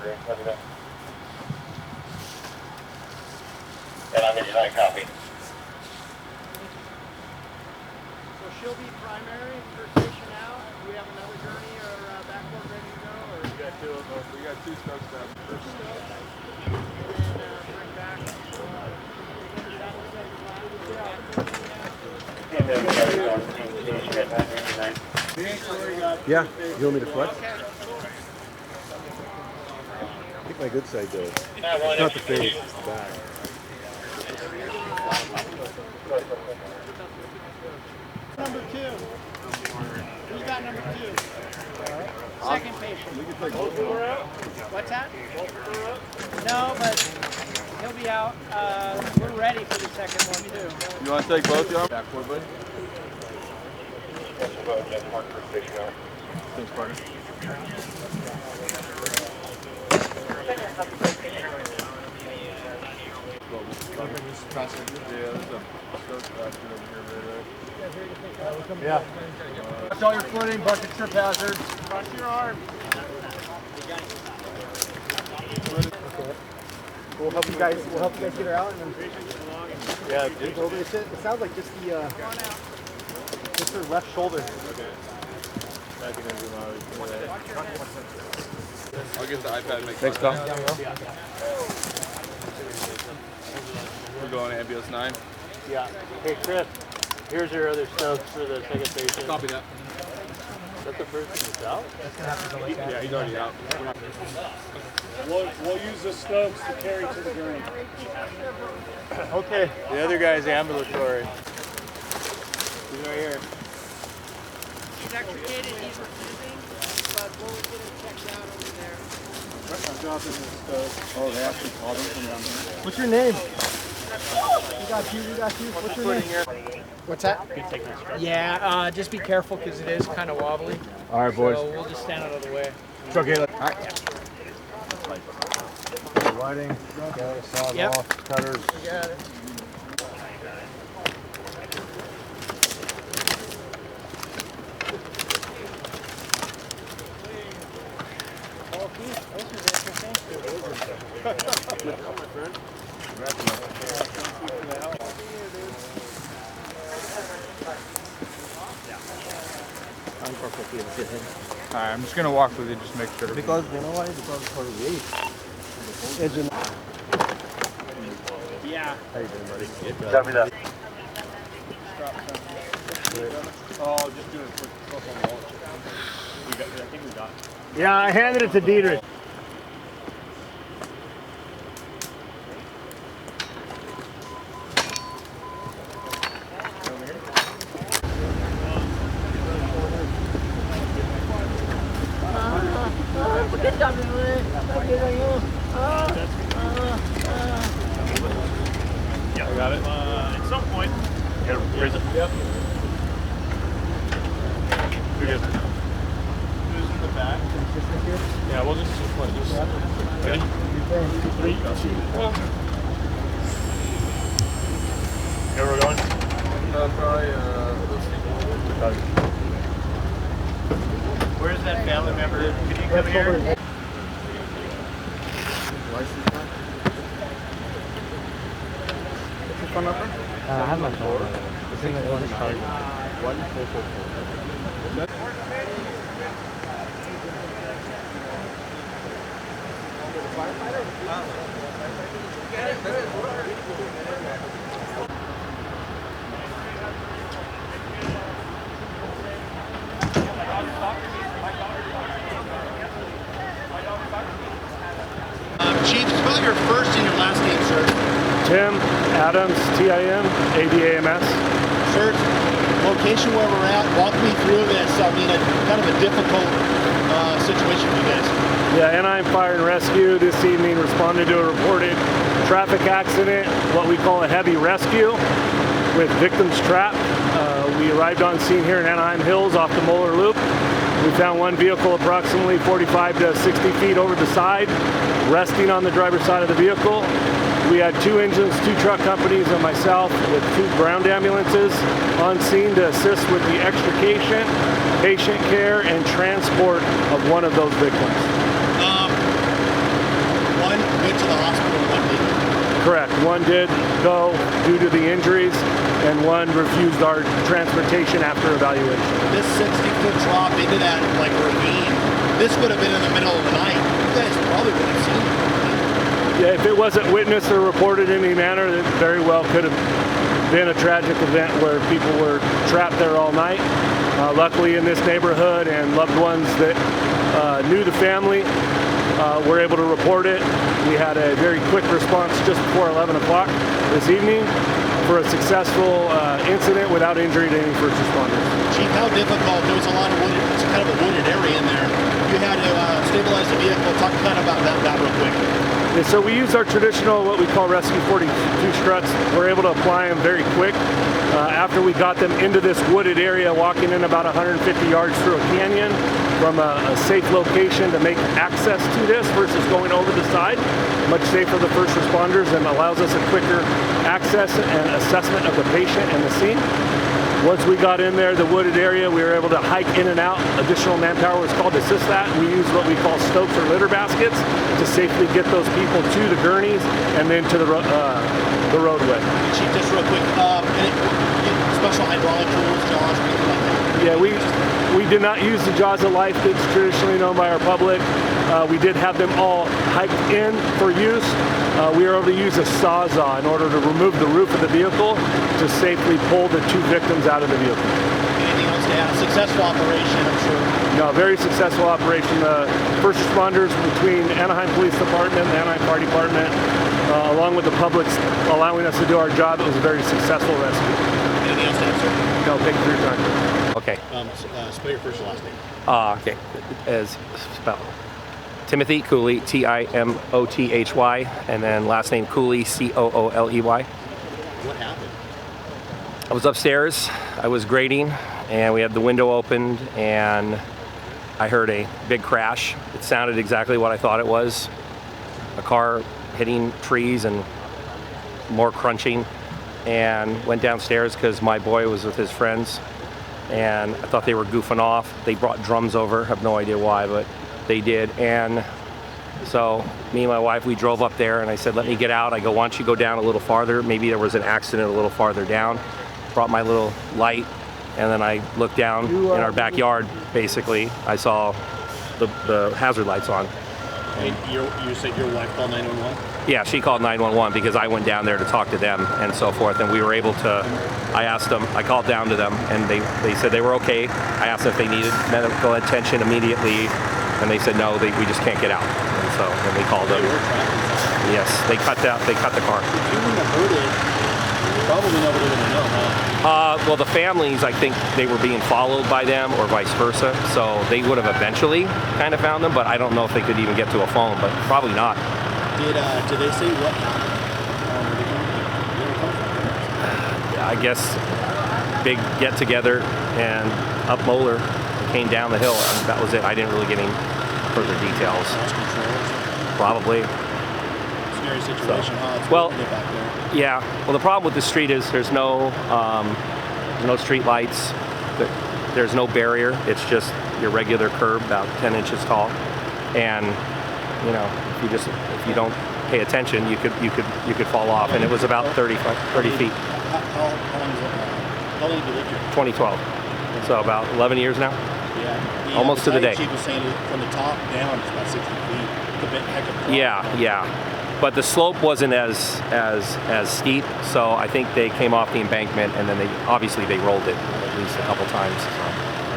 Let me know. And I'm going to copy. So she'll be primary for station out. Do we have another gurney or backboard ready to go? Or? We got two of them. We got two stokes down. First stoke. And then bring back. Yeah, you want me to flex? Okay. I think my good side does. It's not the face, it's the back. Number 2. Who's got number 2? Second patient. We can take both of them out. What's that? No, but he'll be out. We're ready for the second one too. You want to take both of them? Backboard, buddy. Thanks, partner. Yeah. Watch all your footing, bucket trip hazards. Cross your arm. We'll help you guys get her out and then yeah, take over. It sounds like just the just her left shoulder. Okay. I'll get the iPad and make Thanks, Tom. We're going to ambulance 9. Yeah. Hey, Chris, here's your other stokes for the second patient. Copy that. Is that the person that's out? Yeah, he's already out. We'll use the stokes to carry to the gurney. Okay. The other guy's ambulatory. He's right here. He's extricated. He's refusing, but we'll get him checked out over there. I'm dropping the stokes. Oh, they actually called him from down here. What's your name? We got you. What's your name? What's that? Yeah, just be careful because it is kind of wobbly. All right, boys. So we'll just stand out of the way. It's okay. All right. Lighting, saws off, cutters. You got it. Alright, I'm just going to walk with you, just make sure. Because, you know why? Because for weight. Engine. Yeah. How you doing, buddy? Copy that. Oh, just do a quick close on the wall. I think we got it. Yeah, I handed it to Dietrich. I got it. At some point. You gotta raise it. Yep. You're good. Who's in the back? Yeah, we'll just ready? 3, 2, 1. Here we're going. Probably, Where's that family member? Can you come here? What's your phone number? I have my phone. I think it wasn't charged. 1444. Chief, spell your first and your last name, sir. Tim Adams, TIM, ADAMS. Sir, location where we're at, walk me through this. I mean, kind of a difficult situation for you guys. Yeah, Anaheim Fire and Rescue this evening responded to a reported traffic accident, what we call a heavy rescue, with victims trapped. We arrived on scene here in Anaheim Hills off the Moeller Loop. We found one vehicle approximately 45 to 60 feet over the side, resting on the driver's side of the vehicle. We had 2 engines, 2 truck companies, and myself with 2 ground ambulances on scene to assist with the extrication, patient care, and transport of one of those victims. One did go due to the injuries, and one refused our transportation after evaluation. This 60-foot drop into that like ravine, this would have been in the middle of the night. You guys probably would have seen it. Yeah, if it wasn't witnessed or reported in any manner, it very well could have been a tragic event where people were trapped there all night. Luckily in this neighborhood, and loved ones that knew the family were able to report it. We had a very quick response just before 11 o'clock this evening for a successful incident without injury to any first responders. Chief, how difficult? There was a lot of wooded, it's kind of a wooded area in there. You had to stabilize the vehicle. Talk kind of about that real quick. Yeah, so we use our traditional, what we call Rescue 42 struts. We're able to apply them very quick. After we got them into this wooded area, walking in about 150 yards through a canyon from a safe location to make access to this versus going over the side, much safer for the first responders and allows us a quicker access and assessment of the patient and the scene. Once we got in there, the wooded area, we were able to hike in and out. Additional manpower was called to assist that. We use what we call stokes or litter baskets to safely get those people to the gurneys and then to the roadway. Chief, just real quick, special hydraulic tools, jaws, or anything like that? Yeah, we did not use the jaws of life that's traditionally known by our public. We did have them all hiked in for use. We were able to use a sawzall in order to remove the roof of the vehicle to safely pull the two victims out of the vehicle. Anything else to add? Successful operation, I'm sure. No, very successful operation. First responders between Anaheim Police Department and Anaheim Fire Department, along with the public allowing us to do our job, it was a very successful rescue. Anything else to add, sir? No, thank you for your time. Okay. Spell your first and last name. Okay. As spelled. Timothy Cooley, Timothy, and then last name Cooley, Cooley. What happened? I was upstairs, I was grading, and we had the window opened, and I heard a big crash. It sounded exactly what I thought it was. A car hitting trees and more crunching, and went downstairs because my boy was with his friends, and I thought they were goofing off. They brought drums over, I have no idea why, but they did. And so me and my wife, we drove up there, and I said, let me get out. I go, why don't you go down a little farther? Maybe there was an accident a little farther down. Brought my little light, and then I looked down in our backyard. Basically, I saw the hazard lights on. And you said your wife called 911? Yeah, she called 911 because I went down there to talk to them and so forth, and we were able to, I asked them, I called down to them, and they said they were okay. I asked them if they needed medical attention immediately, and they said no, we just can't get out. And so then we called them. Yes, they cut the car. If you wouldn't have heard it, probably nobody would have known, huh? Well, the families, I think they were being followed by them or vice versa, so they would have eventually kind of found them, but I don't know if they could even get to a phone, but probably not. Did they say what happened? I guess big get together and up Moeller came down the hill, and that was it. I didn't really get any further details. Probably. Scary situation, huh? It's well, weird to get back there. Yeah. Well, the problem with the street is there's no street lights. There's no barrier. It's just your regular curb, about 10 inches tall, and you know, if you don't pay attention, you could fall off. And it was about 30 feet. How long did you live here? 2012. So about 11 years now. Yeah. Almost to the day. Chief was saying from the top down, it's about 60 feet. It's a bit heck of a drop. Yeah. But the slope wasn't as steep, so I think they came off the embankment, and then they rolled it at least a couple times. So.